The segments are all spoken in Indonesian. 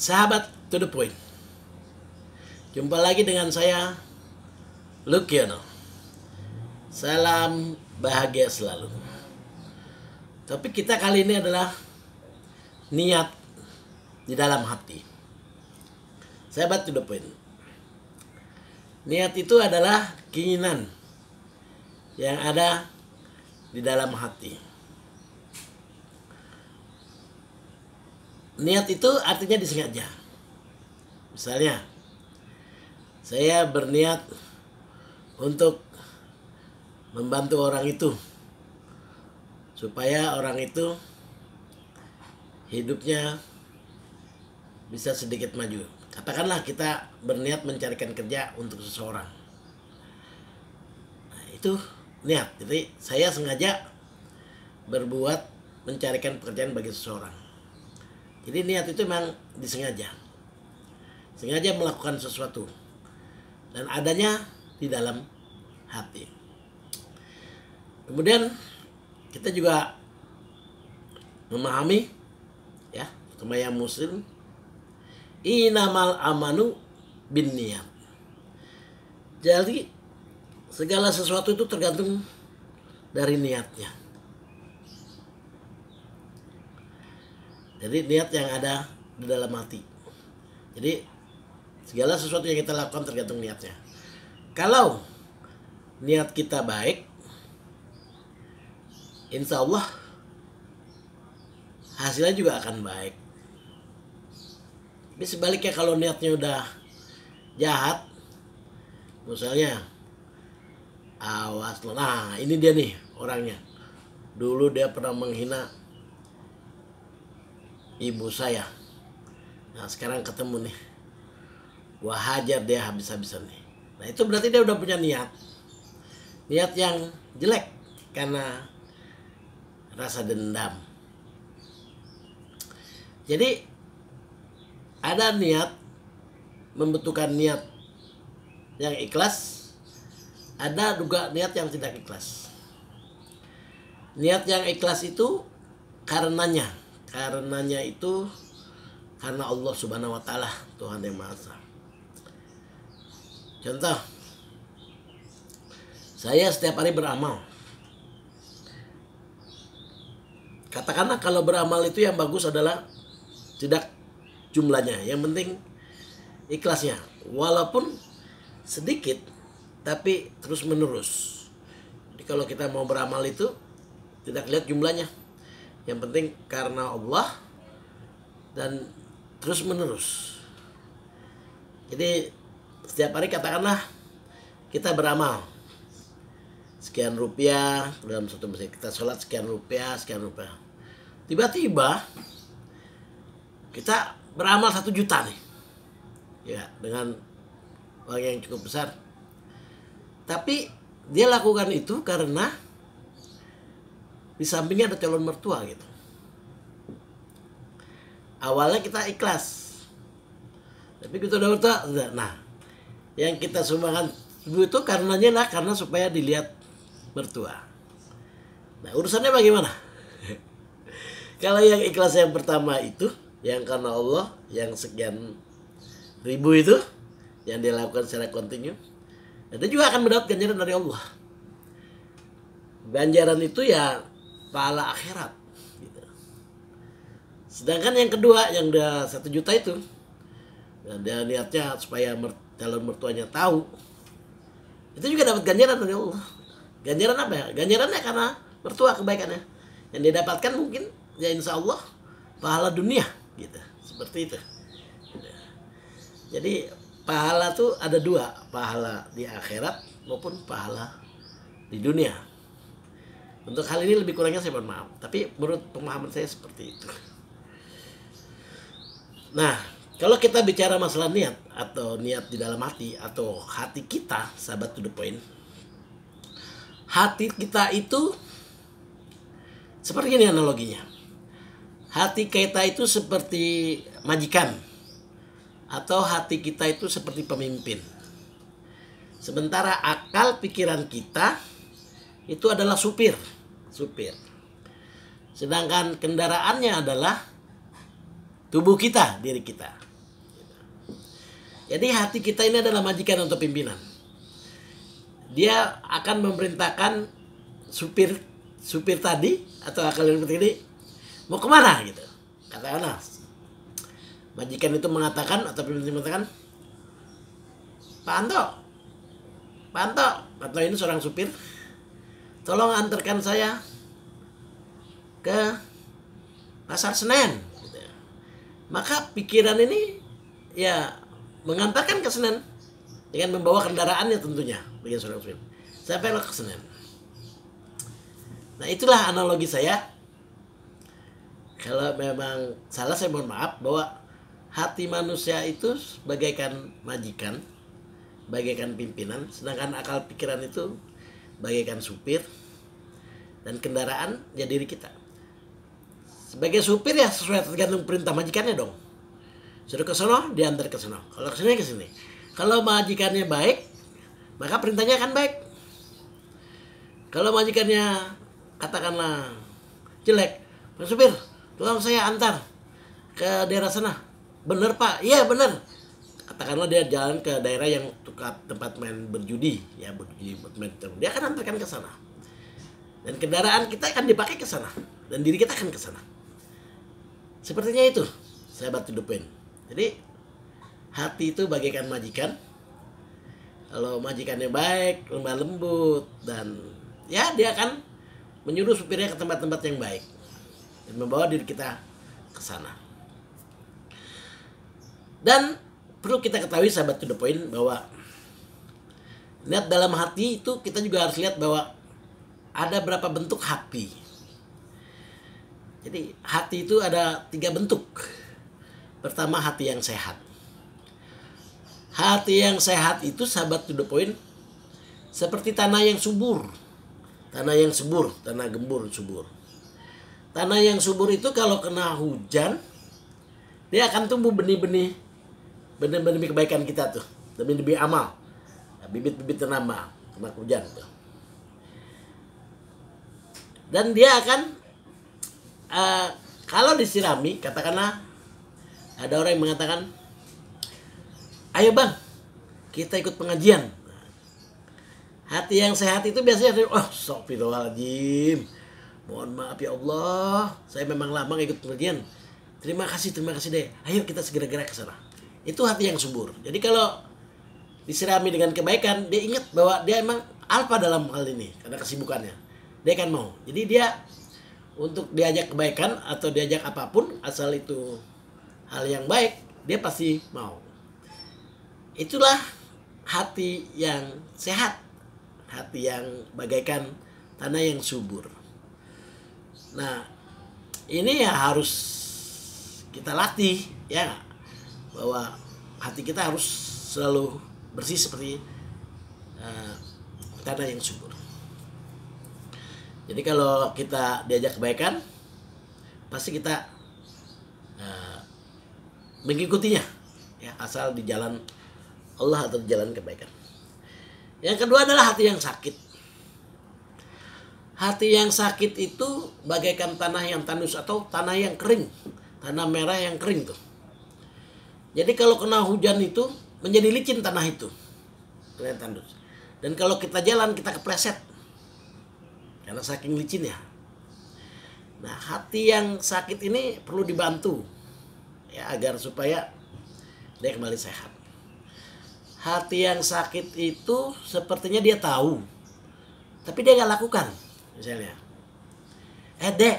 Sahabat to the point. Jumpa lagi dengan saya, Lukiono. Salam bahagia selalu. Topik kita kali ini adalah niat di dalam hati. Sahabat to the point. Niat itu adalah keinginan yang ada di dalam hati. Niat itu artinya disengaja. Misalnya, saya berniat untuk membantu orang itu supaya orang itu hidupnya bisa sedikit maju. Katakanlah kita berniat mencarikan kerja untuk seseorang. Nah, itu niat. Jadi saya sengaja berbuat mencarikan pekerjaan bagi seseorang. Jadi niat itu memang disengaja. Sengaja melakukan sesuatu. Dan adanya di dalam hati. Kemudian kita juga memahami, ya, terutama yang muslim, inamal amanu bin niat. Jadi segala sesuatu itu tergantung dari niatnya. Jadi niat yang ada di dalam hati. Jadi segala sesuatu yang kita lakukan tergantung niatnya. Kalau niat kita baik, insya Allah hasilnya juga akan baik. Tapi sebaliknya kalau niatnya udah jahat, misalnya awas lo, nah ini dia nih orangnya. Dulu dia pernah menghina ibu saya. Nah sekarang ketemu nih, gua hajar dia habis-habisan nih. Nah itu berarti dia udah punya niat yang jelek karena rasa dendam. Jadi ada niat, membutuhkan niat yang ikhlas, ada juga niat yang tidak ikhlas. Niat yang ikhlas itu karenanya itu karena Allah Subhanahu wa taala, Tuhan yang Maha Esa. Contoh, saya setiap hari beramal. Katakanlah kalau beramal itu yang bagus adalah tidak jumlahnya, yang penting ikhlasnya. Walaupun sedikit tapi terus menerus. Jadi kalau kita mau beramal itu tidak lihat jumlahnya. Yang penting karena Allah dan terus menerus. Jadi setiap hari katakanlah kita beramal sekian rupiah dalam satu masjid, kita sholat sekian rupiah. Tiba-tiba kita beramal 1 juta nih, ya, dengan uang yang cukup besar. Tapi dia lakukan itu karena di sampingnya ada calon mertua gitu. Awalnya kita ikhlas, tapi kita udah mertua. Nah, yang kita sumbangkan itu karenanya karena supaya dilihat mertua. Nah, urusannya bagaimana? Kalau yang ikhlas yang pertama itu, yang karena Allah, yang sekian ribu itu, yang dia lakukan secara kontinu, dia juga akan mendapat ganjaran dari Allah. Ganjaran itu ya pahala akhirat gitu. Sedangkan yang kedua yang udah 1 juta itu, dan dia niatnya supaya calon mertuanya tahu, itu juga dapat ganjaran dari Allah. Ganjaran apa ya? Ganjarannya karena mertua kebaikannya. Yang dia dapatkan mungkin ya insya Allah pahala dunia gitu. Seperti itu. Jadi pahala tuh ada 2, pahala di akhirat maupun pahala di dunia. Untuk hal ini lebih kurangnya saya mohon maaf, tapi menurut pemahaman saya seperti itu. Nah, kalau kita bicara masalah niat atau niat di dalam hati atau hati kita, sahabat to the point, hati kita itu seperti ini analoginya. Hati kita itu seperti majikan, atau hati kita itu seperti pemimpin. Sementara akal pikiran kita itu adalah supir. Sedangkan kendaraannya adalah tubuh kita, diri kita. Jadi hati kita ini adalah majikan untuk pimpinan. Dia akan memerintahkan supir tadi atau akal seperti ini mau kemana gitu. Katakanlah majikan itu mengatakan atau pimpinan mengatakan, Pak Anto ini seorang supir, tolong antarkan saya ke Pasar Senen. Gitu. Maka pikiran ini ya mengantarkan ke Senen dengan membawa kendaraannya tentunya bagi seorang supir. Sampailah ke Senen. Nah itulah analogi saya. Kalau memang salah saya mohon maaf, bahwa hati manusia itu bagaikan majikan, bagaikan pimpinan, sedangkan akal pikiran itu bagaikan supir, dan kendaraan ya diri kita. Sebagai supir ya sesuai tergantung perintah majikannya dong. Suruh ke sono, diantar ke sono. Kalau ke sini, ke sini. Kalau majikannya baik, maka perintahnya akan baik. Kalau majikannya katakanlah jelek, Pak supir, tolong saya antar ke daerah sana. Bener Pak? Iya bener. Katakanlah dia jalan ke daerah yang tempat main berjudi, ya berjudi, dia akan antarkan ke sana. Dan kendaraan kita akan dipakai ke sana, dan diri kita akan ke sana. Sepertinya itu, sahabat to the point. Jadi hati itu bagaikan majikan. Kalau majikannya baik, lemah lembut, dan ya dia akan menyuruh supirnya ke tempat-tempat yang baik dan membawa diri kita ke sana. Dan perlu kita ketahui sahabat to the point bahwa lihat dalam hati itu kita juga harus lihat bahwa ada berapa bentuk hati. Jadi hati itu ada 3 bentuk. Pertama, hati yang sehat. Hati yang sehat itu sahabat to the point seperti tanah yang subur. Tanah yang subur, tanah gembur subur. Tanah yang subur itu kalau kena hujan, dia akan tumbuh benih-benih kebaikan kita tuh, benih-benih amal, bibit-bibit tanaman kena hujan tuh. Dan dia akan kalau disirami, katakanlah ada orang yang mengatakan, ayo bang, kita ikut pengajian. Hati yang sehat itu biasanya, astagfirullahaladzim, mohon maaf ya Allah, saya memang lama ikut pengajian. Terima kasih deh. Ayo kita segera-gera ke sana. Itu hati yang subur. Jadi kalau disirami dengan kebaikan, dia ingat bahwa dia emang alfa dalam hal ini karena kesibukannya. Dia akan mau. Jadi dia untuk diajak kebaikan atau diajak apapun, asal itu hal yang baik, dia pasti mau. Itulah hati yang sehat. Hati yang bagaikan tanah yang subur. Nah, ini ya harus kita latih ya, bahwa hati kita harus selalu bersih seperti tanah yang subur. Jadi kalau kita diajak kebaikan, pasti kita mengikutinya ya, asal di jalan Allah atau di jalan kebaikan. Yang kedua adalah hati yang sakit. Hati yang sakit itu bagaikan tanah yang tandus atau tanah yang kering. Tanah merah yang kering tuh. Jadi kalau kena hujan itu menjadi licin tanah itu. Tanah tandus. Dan kalau kita jalan kita kepleset. Karena saking licinnya. Nah, hati yang sakit ini perlu dibantu ya, agar supaya dia kembali sehat. Hati yang sakit itu sepertinya dia tahu, tapi dia gak lakukan. Misalnya, Dek,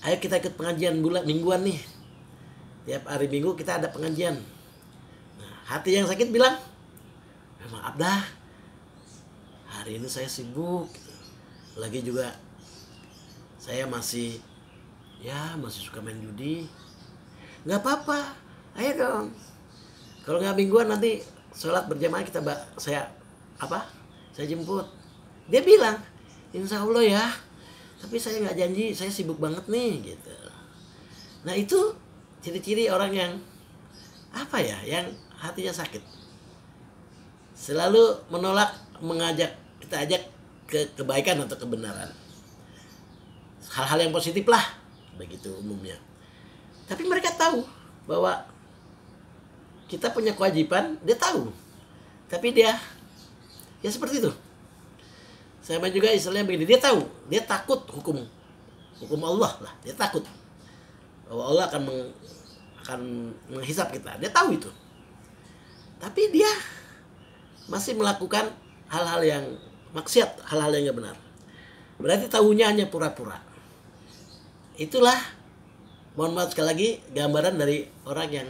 ayo kita ikut pengajian mingguan nih. Tiap hari Minggu kita ada pengajian. Nah, hati yang sakit bilang, maaf dah, hari ini saya sibuk. Lagi juga saya masih suka main judi. Gak apa-apa, ayo dong. Kalau nggak mingguan nanti sholat berjamaah saya jemput. Dia bilang, insya Allah ya, tapi saya nggak janji, saya sibuk banget nih gitu. Nah itu ciri-ciri orang yang yang hatinya sakit. Selalu menolak kita ajak ke kebaikan atau kebenaran. Hal-hal yang positif lah, begitu umumnya. Tapi mereka tahu bahwa kita punya kewajiban, dia tahu. Tapi dia ya seperti itu. Sama juga istilahnya begini, dia tahu, dia takut hukum Allah lah, dia takut bahwa Allah akan menghisap kita. Dia tahu itu. Tapi dia masih melakukan hal-hal yang maksiat, hal-hal yang gak benar. Berarti tahunya hanya pura-pura. Itulah, mohon maaf sekali lagi, gambaran dari orang yang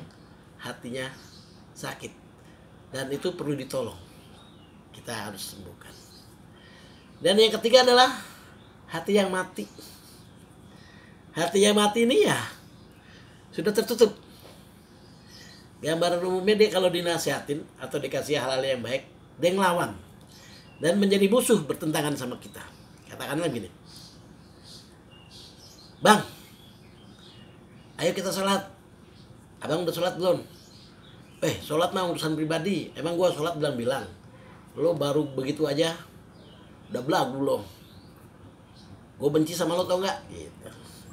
hatinya sakit. Dan itu perlu ditolong. Kita harus sembuhkan. Dan yang ketiga adalah hati yang mati. Hati yang mati ini ya sudah tertutup. Gambaran umumnya dia kalau dinasihatin atau dikasih hal-hal yang baik, dia ngelawan. Dan menjadi musuh, bertentangan sama kita. Katakanlah gini, Bang, ayo kita sholat. Abang udah sholat belum? Sholat mah urusan pribadi. Emang gua sholat bilang-bilang. Lo baru begitu aja udah belagu belum? Gue benci sama lo, tau gak? Gitu.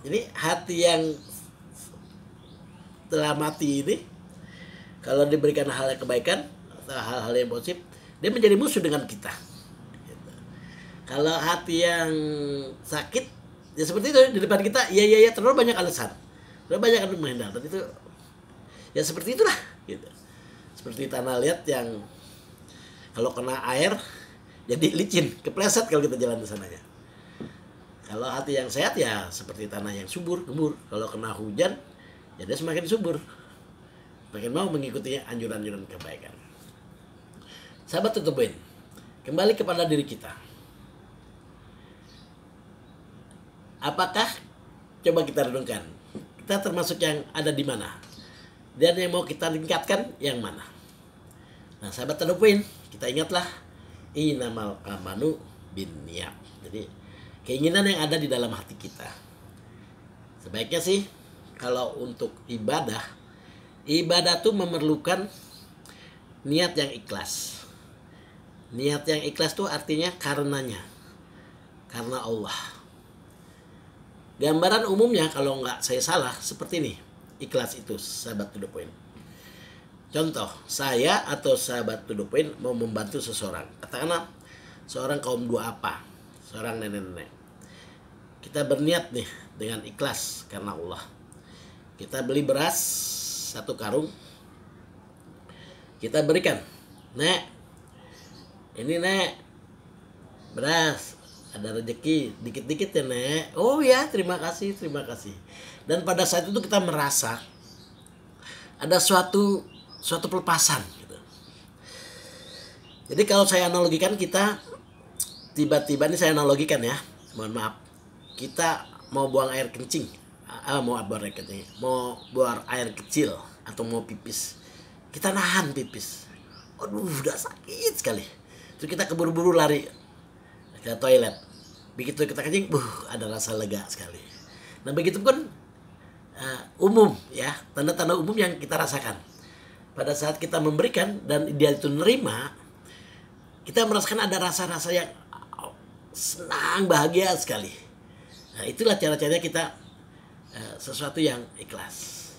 Jadi hati yang telah mati ini, kalau diberikan hal yang kebaikan atau hal-hal yang positif, dia menjadi musuh dengan kita. Gitu. Kalau hati yang sakit, ya seperti itu, di depan kita, iya, terlalu banyak alasan, terlalu banyak yang menghindar. Dan itu, ya seperti itulah. Gitu. Seperti tanah liat yang kalau kena air jadi licin, kepleset kalau kita jalan di sananya. Kalau hati yang sehat ya seperti tanah yang subur, gembur. Kalau kena hujan, ya dia semakin subur. Makin mau mengikuti anjuran-anjuran kebaikan. Sahabat tutupin, kembali kepada diri kita. Apakah, coba kita renungkan, kita termasuk yang ada di mana? Dan yang mau kita tingkatkan yang mana? Nah, sahabat tutupin, kita ingatlah innamal amanu binniyat. Jadi keinginan yang ada di dalam hati kita. Sebaiknya sih kalau untuk ibadah tuh memerlukan niat yang ikhlas. Niat yang ikhlas tuh artinya karenanya, karena Allah. Gambaran umumnya kalau nggak saya salah seperti ini, ikhlas itu sahabat to the point. Contoh, saya atau sahabat to the point mau membantu seseorang. Katakanlah seorang kaum duafa, seorang nenek-nenek. Kita berniat nih dengan ikhlas karena Allah. Kita beli beras 1 karung. Kita berikan. Nek, ini Nek, beras. Ada rezeki dikit-dikit ya Nek. Oh ya, terima kasih. Dan pada saat itu kita merasa ada suatu pelepasan gitu. Jadi kalau saya analogikan, kita tiba-tiba, ini saya analogikan ya, mohon maaf, kita mau buang air kencing, mau buang air kecil atau mau pipis, kita nahan pipis, aduh udah sakit sekali, terus kita keburu-buru lari ke toilet, begitu kita kencing, ada rasa lega sekali. Nah begitu pun umum ya, tanda-tanda umum yang kita rasakan pada saat kita memberikan dan dia itu nerima, kita merasakan ada rasa-rasa yang senang, bahagia sekali. Nah, itulah cara-caranya kita sesuatu yang ikhlas.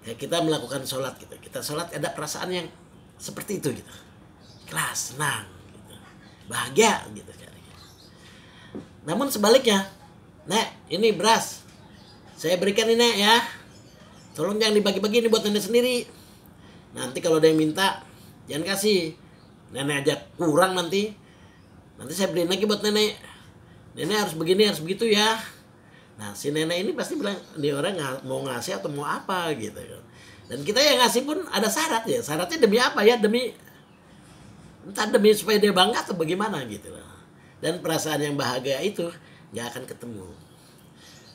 Ya, kita melakukan sholat gitu. Kita sholat ada perasaan yang seperti itu gitu. Ikhlas, senang, gitu. Bahagia gitu. Namun sebaliknya, Nek, ini beras. Saya berikan ini Nek ya. Tolong jangan dibagi-bagi, ini buat Nenek sendiri. Nanti kalau ada yang minta, jangan kasih. Nenek aja kurang nanti saya beliin lagi buat nenek. Nenek harus begini, harus begitu ya. Nah si nenek ini pasti bilang, ini orang mau ngasih atau mau apa gitu. Dan kita yang ngasih pun ada syarat ya. Syaratnya demi apa ya? Entah demi supaya dia bangga atau bagaimana gitu loh. Dan perasaan yang bahagia itu gak akan ketemu.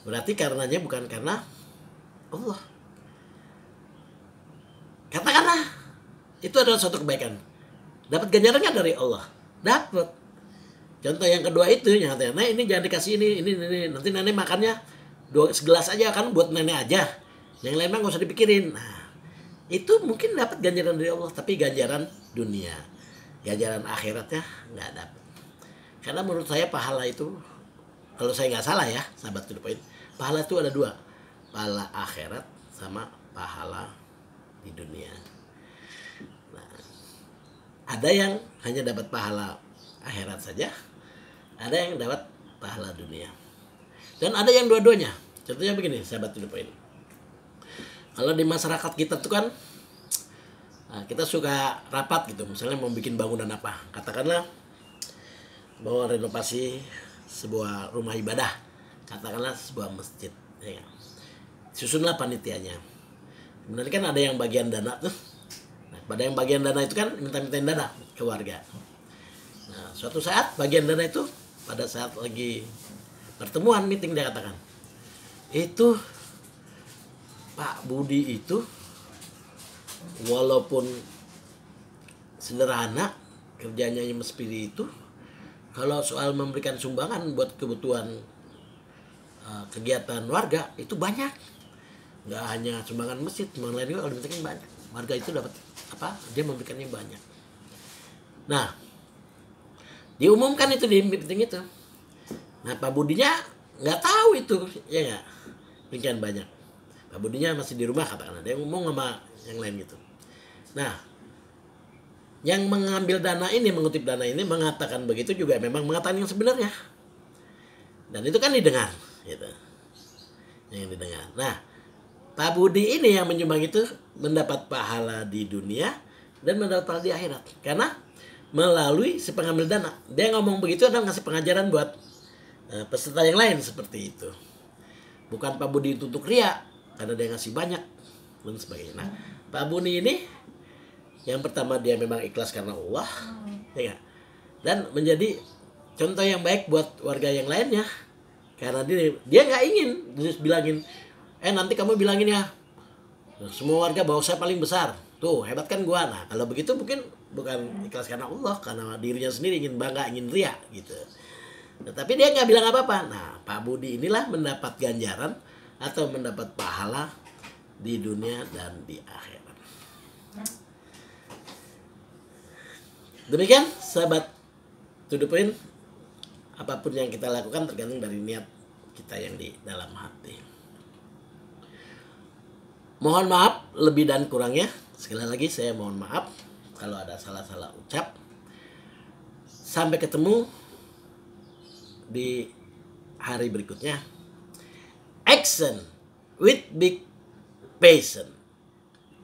Berarti karenanya bukan karena Allah. Katakanlah itu adalah suatu kebaikan. Dapat ganjarannya dari Allah. Dapat. Contoh yang kedua itu, yang katanya, nah ini jangan dikasih ini. Nanti nenek makannya 2 segelas aja kan buat nenek aja. Yang lain mah gak usah dipikirin. Nah, itu mungkin dapat ganjaran dari Allah, tapi ganjaran dunia. Ganjaran akhiratnya nggak dapat. Karena menurut saya pahala itu, kalau saya nggak salah ya, sahabat to the point, pahala itu ada 2. Pahala akhirat sama pahala di dunia. Ada yang hanya dapat pahala akhirat saja, ada yang dapat pahala dunia, dan ada yang dua-duanya. Contohnya begini, sahabat To The Point. Kalau di masyarakat kita tuh kan, kita suka rapat gitu, misalnya mau bikin bangunan apa, katakanlah mau renovasi sebuah rumah ibadah, katakanlah sebuah masjid, ya. Susunlah panitianya. Kemudian kan ada yang bagian dana tuh. Nah, pada yang bagian dana itu kan minta-mintain dana ke warga. Nah, suatu saat bagian dana itu pada saat lagi pertemuan meeting dia katakan, itu Pak Budi itu walaupun sederhana kerjanya seperti itu, kalau soal memberikan sumbangan buat kebutuhan kegiatan warga itu banyak. Nggak hanya sumbangan masjid, sumbangan lain juga kalau diberikan banyak. Warga itu dapat apa? Dia memberikannya banyak. Nah, diumumkan itu di meeting itu. Nah, Pak Budinya nggak tahu itu, ya nggak? Demikian banyak. Pak Budinya masih di rumah katakanlah, dia ngomong sama yang lain gitu. Nah, yang mengambil dana ini, mengutip dana ini, mengatakan begitu juga memang mengatakan yang sebenarnya. Dan itu kan didengar, gitu. Yang didengar. Nah, Pak Budi ini yang menyumbang itu mendapat pahala di dunia dan mendapat pahala di akhirat. Karena melalui si pengambil dana. Dia ngomong begitu adalah ngasih pengajaran buat peserta yang lain seperti itu. Bukan Pak Budi itu untuk ria, karena dia ngasih banyak dan sebagainya. Nah, Pak Budi ini yang pertama dia memang ikhlas karena Allah, ya, dan menjadi contoh yang baik buat warga yang lainnya. Karena dia nggak ingin terus bilangin, nanti kamu bilangin ya, semua warga bahwa saya paling besar. Tuh hebat kan gua. Nah kalau begitu mungkin bukan ikhlas karena Allah, karena dirinya sendiri ingin bangga, ingin ria gitu. Tetapi dia nggak bilang apa-apa. Nah, Pak Budi inilah mendapat ganjaran atau mendapat pahala di dunia dan di akhirat. Demikian sahabat To The Point, apapun yang kita lakukan tergantung dari niat kita yang di dalam hati. Mohon maaf lebih dan kurangnya. Sekali lagi saya mohon maaf kalau ada salah-salah ucap. Sampai ketemu di hari berikutnya. Action with big passion.